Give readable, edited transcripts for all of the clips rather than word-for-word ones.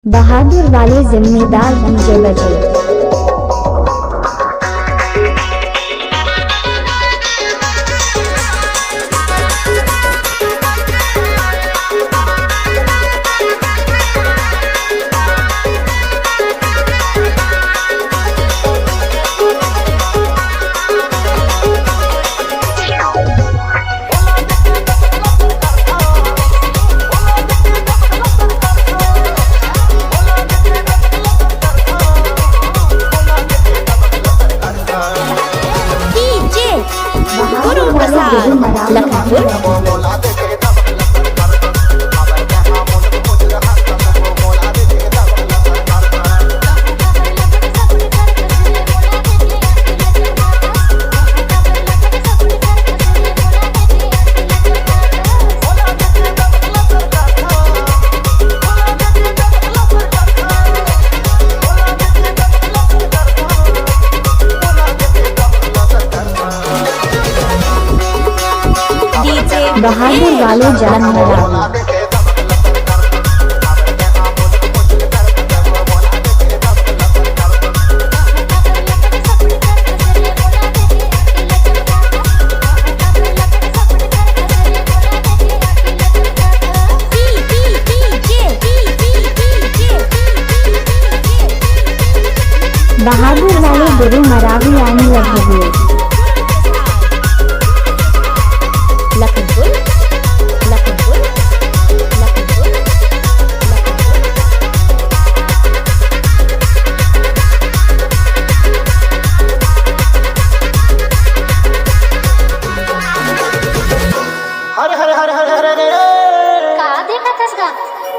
बहादुर वाले जिम्मेदार डीजे बजे। बहादुर वाले जान मरावी। बहादुर वाले गुरु मरावी आने लगे हुए।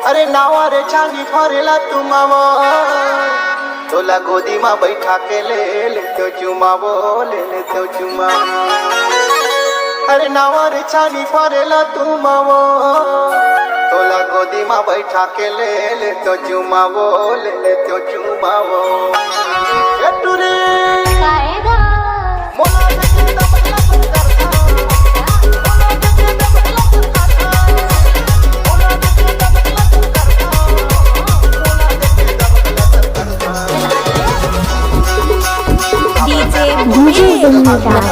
अरे नावा रे चांदी फरेला तुमावो तोला गोदी में बैठा के ले तो चुमावो ले तो चुमावो। अरे नावा रे चांदी फरेला तुमावो तोला गोदी में बैठा के ले तो चुमावो ले तो चुमावो। डीजे जिम्मेदार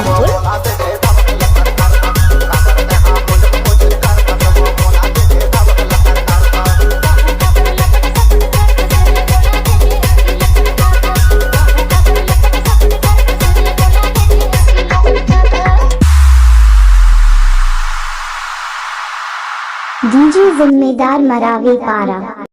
डीजे जिम्मेदार मरावी पारा।